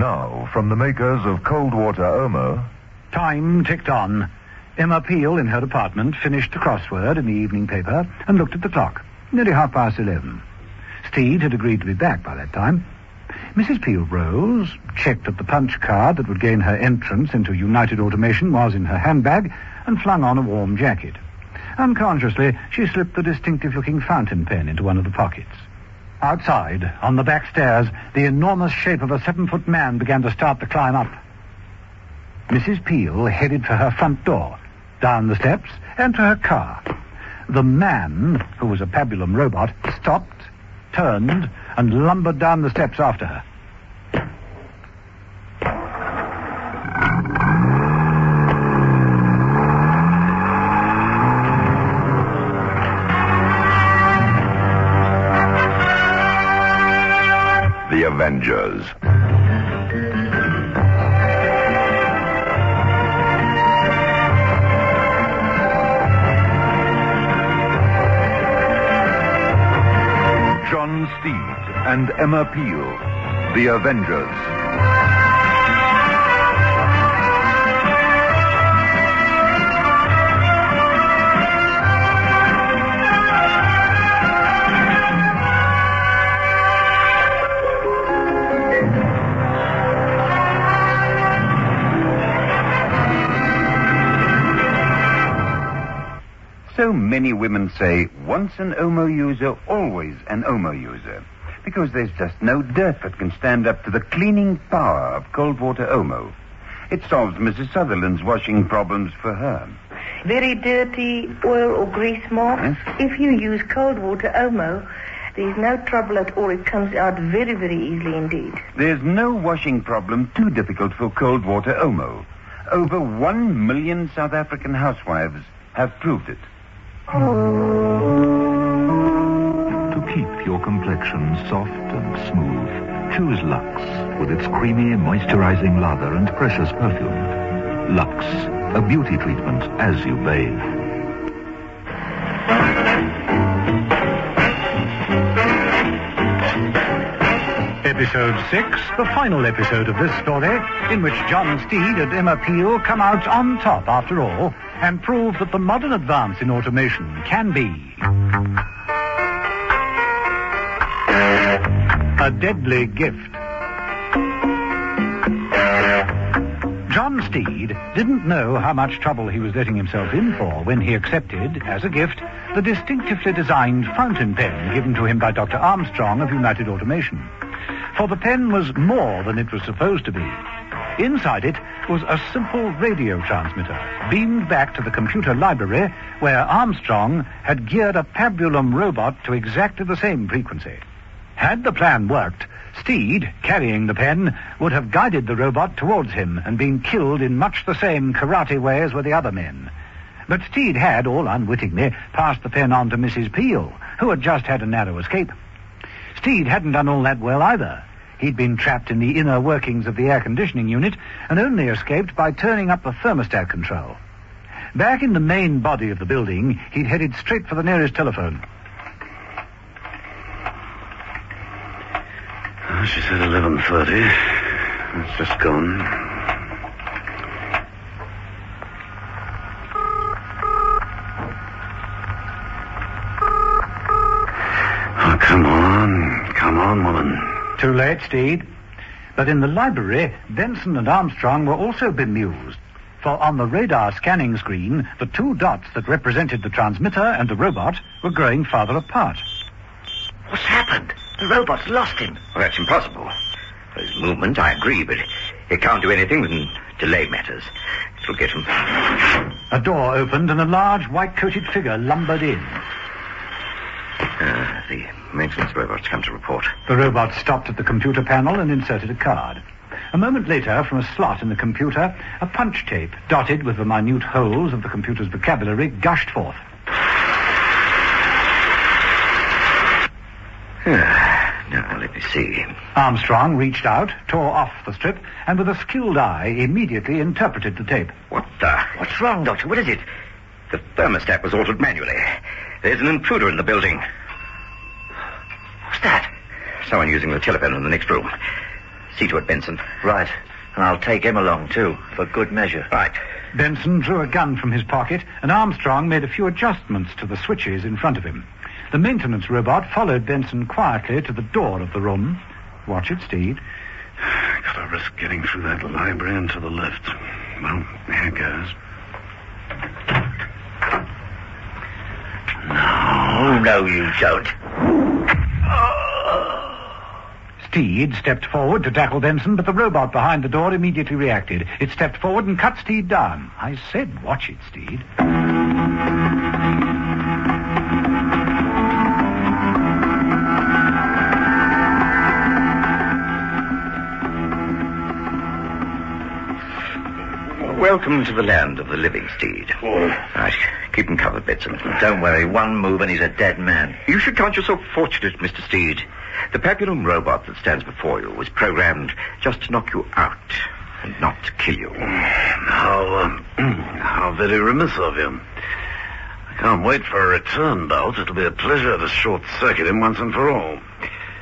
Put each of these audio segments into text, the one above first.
Now, from the makers of Cold Water Omo... Time ticked on. Emma Peel, in her apartment, finished the crossword in the evening paper and looked at the clock. Nearly 11:30. Steed had agreed to be back by that time. Mrs. Peel rose, checked that the punch card that would gain her entrance into United Automation was in her handbag, and flung on a warm jacket. Unconsciously, she slipped the distinctive-looking fountain pen into one of the pockets. Outside, on the back stairs, the enormous shape of a 7-foot man began to start the climb up. Mrs. Peel headed for her front door, down the steps, and to her car. The man, who was a pabulum robot, stopped, turned, and lumbered down the steps after her. The Avengers. John Steed and Emma Peel, The Avengers. So many women say, once an Omo user, always an Omo user. Because there's just no dirt that can stand up to the cleaning power of cold water Omo. It solves Mrs. Sutherland's washing problems for her. Very dirty oil or grease marks. Yes? If you use cold water Omo, there's no trouble at all. It comes out very, very easily indeed. There's no washing problem too difficult for cold water Omo. Over 1 million South African housewives have proved it. To keep your complexion soft and smooth, choose Lux with its creamy, moisturizing lather and precious perfume. Lux, a beauty treatment as you bathe. Episode 6, the final episode of this story, in which John Steed and Emma Peel come out on top after all and prove that the modern advance in automation can be a deadly gift. John Steed didn't know how much trouble he was letting himself in for when he accepted, as a gift, the distinctively designed fountain pen given to him by Dr. Armstrong of United Automation. For the pen was more than it was supposed to be. Inside it was a simple radio transmitter, beamed back to the computer library, where Armstrong had geared a pabulum robot to exactly the same frequency. Had the plan worked, Steed, carrying the pen, would have guided the robot towards him and been killed in much the same karate way as were the other men. But Steed had, all unwittingly, passed the pen on to Mrs. Peel, who had just had a narrow escape. Steed hadn't done all that well either. He'd been trapped in the inner workings of the air conditioning unit and only escaped by turning up the thermostat control. Back in the main body of the building, he'd headed straight for the nearest telephone. She said 11:30. It's just gone. Oh, come on, woman. Too late, Steed. But in the library, Benson and Armstrong were also bemused. For on the radar scanning screen, the two dots that represented the transmitter and the robot were growing farther apart. What's happened? The robot's lost him. Well, that's impossible. For his movement, I agree, but it can't do anything than delay matters. It'll get him. A door opened and a large white-coated figure lumbered in. The maintenance robot's come to report. The robot stopped at the computer panel and inserted a card. A moment later, from a slot in the computer, a punch tape, dotted with the minute holes of the computer's vocabulary, gushed forth. Now, let me see. Armstrong reached out, tore off the strip, and with a skilled eye immediately interpreted the tape. What the? What's wrong, Doctor? What is it? The thermostat was altered manually. There's an intruder in the building. What's that? Someone using the telephone in the next room. See to it, Benson. Right. And I'll take him along, too, for good measure. Right. Benson drew a gun from his pocket, and Armstrong made a few adjustments to the switches in front of him. The maintenance robot followed Benson quietly to the door of the room. Watch it, Steed. Gotta risk getting through that library and to the lift. Well, here goes. Oh, no, you don't. Steed stepped forward to tackle Benson, but the robot behind the door immediately reacted. It stepped forward and cut Steed down. I said, watch it, Steed. Welcome to the land of the living, Steed. Right. Keep him covered, Benson. Don't worry, one move and he's a dead man. You should count yourself fortunate, Mr. Steed. The Papillon robot that stands before you was programmed just to knock you out and not to kill you. How very remiss of you. I can't wait for a return bout. It'll be a pleasure to short-circuit him once and for all.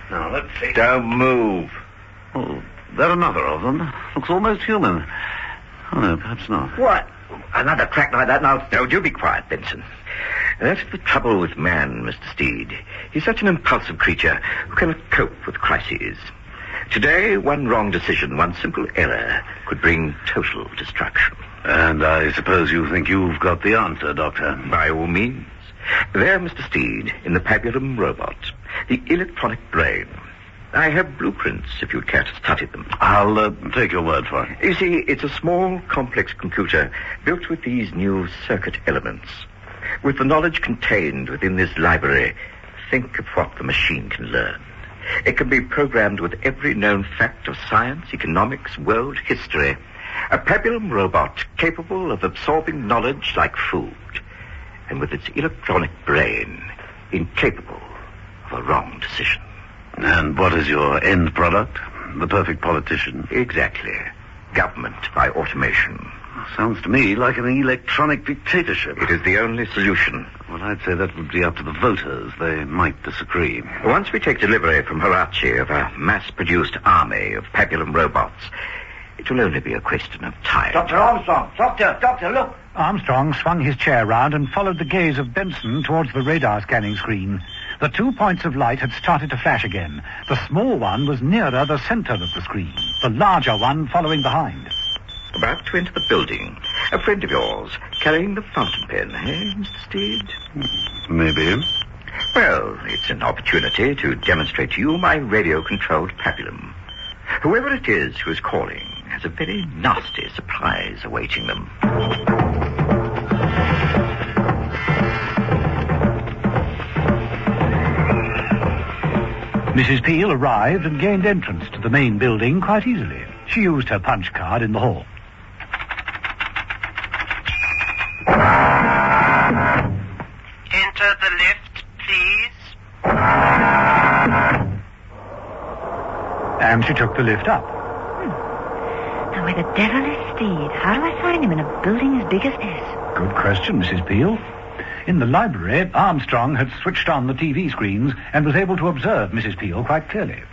Now, let's see. Don't move. Oh, there another of them. Looks almost human. Oh, no, perhaps not. What? Another crack like that now? No, do be quiet, Benson. That's the trouble with man, Mr. Steed. He's such an impulsive creature who cannot cope with crises. Today, one wrong decision, one simple error, could bring total destruction. And I suppose you think you've got the answer, Doctor. By all means. There, Mr. Steed, in the Papillon robot, the electronic brain. I have blueprints, if you'd care to study them. I'll take your word for it. You see, it's a small, complex computer built with these new circuit elements. With the knowledge contained within this library, think of what the machine can learn. It can be programmed with every known fact of science, economics, world history. A Papillon robot capable of absorbing knowledge like food. And with its electronic brain, incapable of a wrong decision. And what is your end product? The perfect politician? Exactly. Government by automation. Sounds to me like an electronic dictatorship. It is the only solution. Well, I'd say that would be up to the voters. They might disagree. Once we take delivery from Horace of a mass-produced army of Papillon robots, it will only be a question of time. Dr. Armstrong! Doctor, look! Armstrong swung his chair round and followed the gaze of Benson towards the radar scanning screen. The 2 points of light had started to flash again. The small one was nearer the center of the screen, the larger one following behind. About to enter the building. A friend of yours, carrying the fountain pen, eh, Mr. Steed? Maybe. Well, it's an opportunity to demonstrate to you my radio-controlled Papillon. Whoever it is who is calling has a very nasty surprise awaiting them. Mrs. Peel arrived and gained entrance to the main building quite easily. She used her punch card in the hall. Enter the lift, please. And she took the lift up. Now, where the devil is Steed? How do I find him in a building as big as this? Good question, Mrs. Peel. In the library, Armstrong had switched on the TV screens and was able to observe Mrs. Peel quite clearly.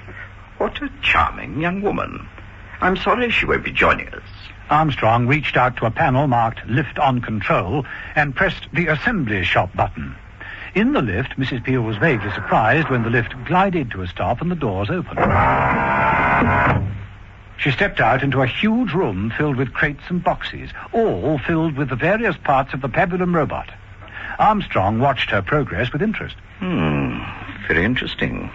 What a charming young woman. I'm sorry she won't be joining us. Armstrong reached out to a panel marked Lift on Control and pressed the Assembly Shop button. In the lift, Mrs. Peel was vaguely surprised when the lift glided to a stop and the doors opened. She stepped out into a huge room filled with crates and boxes, all filled with the various parts of the Papillon robot. Armstrong watched her progress with interest. Very interesting.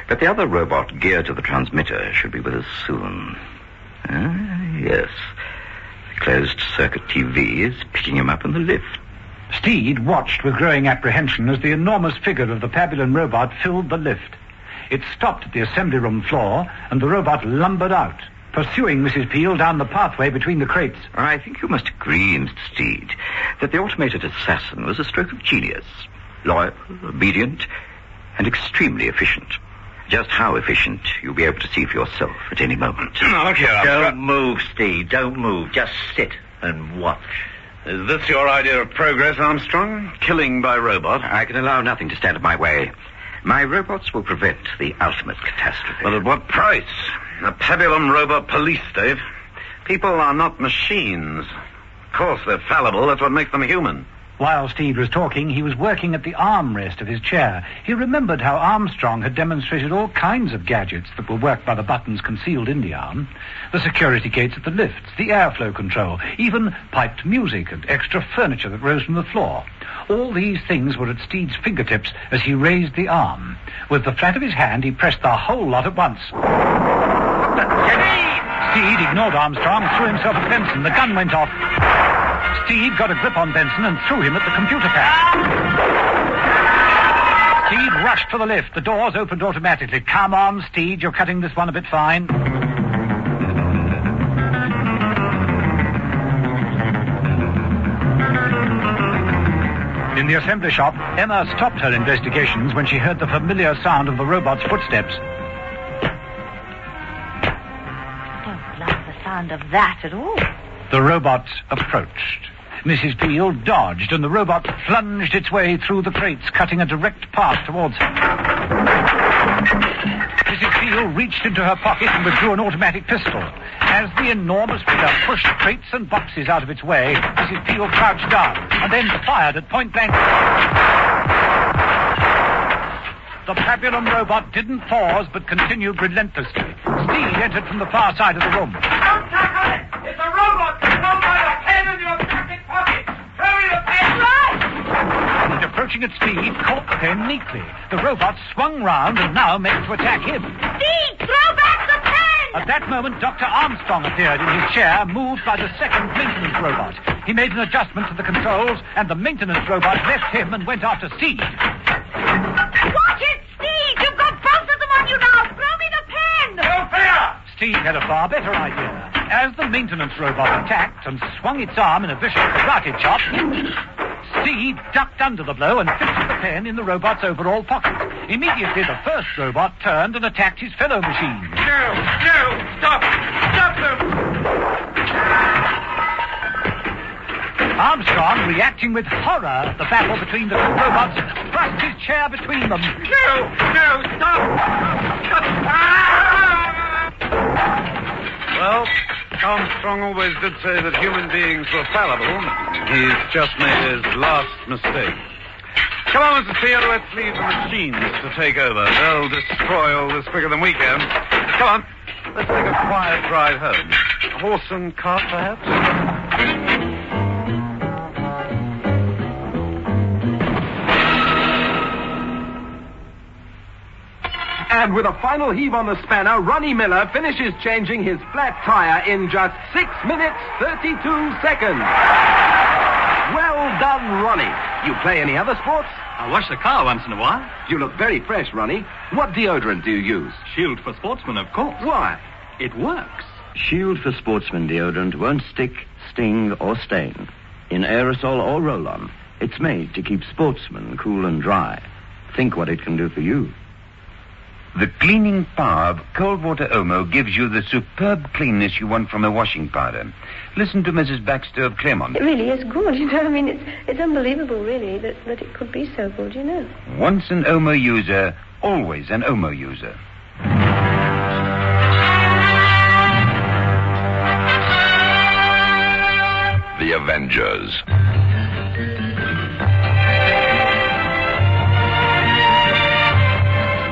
But the other robot geared to the transmitter should be with us soon. Yes. The closed-circuit TV is picking him up in the lift. Steed watched with growing apprehension as the enormous figure of the Papillon robot filled the lift. It stopped at the assembly room floor, and the robot lumbered out, pursuing Mrs. Peel down the pathway between the crates. I think you must agree, Mr. Steed, that the automated assassin was a stroke of genius. Loyal, obedient, and extremely efficient. Just how efficient, you'll be able to see for yourself at any moment. Now, look here. Don't move, Steve. Don't move. Just sit and watch. Is this your idea of progress, Armstrong? Killing by robot? I can allow nothing to stand in my way. My robots will prevent the ultimate catastrophe. But at what price? A Pabulum robot police, Dave. People are not machines. Of course, they're fallible. That's what makes them human. While Steed was talking, he was working at the armrest of his chair. He remembered how Armstrong had demonstrated all kinds of gadgets that were worked by the buttons concealed in the arm. The security gates at the lifts, the airflow control, even piped music and extra furniture that rose from the floor. All these things were at Steed's fingertips as he raised the arm. With the flat of his hand, he pressed the whole lot at once. Steed ignored Armstrong and threw himself at Benson. The gun went off. Steed got a grip on Benson and threw him at the computer pad. Steed rushed for the lift. The doors opened automatically. Come on, Steed, you're cutting this one a bit fine. In the assembly shop, Emma stopped her investigations when she heard the familiar sound of the robot's footsteps. I don't like the sound of that at all. The robot approached. Mrs. Peel dodged, and the robot plunged its way through the crates, cutting a direct path towards her. Mrs. Peel reached into her pocket and withdrew an automatic pistol. As the enormous figure pushed crates and boxes out of its way, Mrs. Peel crouched down and then fired at point blank. The Pabulum robot didn't pause, but continued relentlessly. Steed entered from the far side of the room. Don't tackle it! It's a robot controlled by a pen in your jacket pocket! Throw me the pen! Right! And approaching at Steed, caught the pen neatly. The robot swung round and now made to attack him. Steed, throw back the pen! At that moment, Dr. Armstrong appeared in his chair, moved by the second maintenance robot. He made an adjustment to the controls, and the maintenance robot left him and went after Steed. Watch it, Steed! You've got both of them on you now! Throw me the pen! No fair! Steed had a far better idea. As the maintenance robot attacked and swung its arm in a vicious karate chop, Steed ducked under the blow and fixed the pen in the robot's overall pocket. Immediately, the first robot turned and attacked his fellow machine. No! Stop! Stop them! Armstrong, reacting with horror at the battle between the two robots, thrust his chair between them. No! Stop! Well, Armstrong always did say that human beings were fallible. He's just made his last mistake. Come on, Mrs. Peel, let's leave the machines to take over. They'll destroy all this quicker than we can. Come on, let's take a quiet ride home. A horse and cart, perhaps? And with a final heave on the spanner, Ronnie Miller finishes changing his flat tire in just 6 minutes, 32 seconds. Well done, Ronnie. You play any other sports? I wash the car once in a while. You look very fresh, Ronnie. What deodorant do you use? Shield for Sportsmen, of course. Why? It works. Shield for Sportsmen deodorant won't stick, sting, or stain. In aerosol or roll-on, it's made to keep sportsmen cool and dry. Think what it can do for you. The cleaning power of cold water Omo gives you the superb cleanness you want from a washing powder. Listen to Mrs. Baxter of Claremont. It really is good, you know. I mean, it's unbelievable, really, that it could be so good, you know. Once an Omo user, always an Omo user. The Avengers.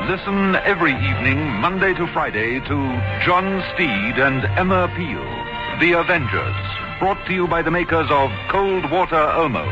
Listen every evening, Monday to Friday, to John Steed and Emma Peel, The Avengers, brought to you by the makers of Cold Water Omo.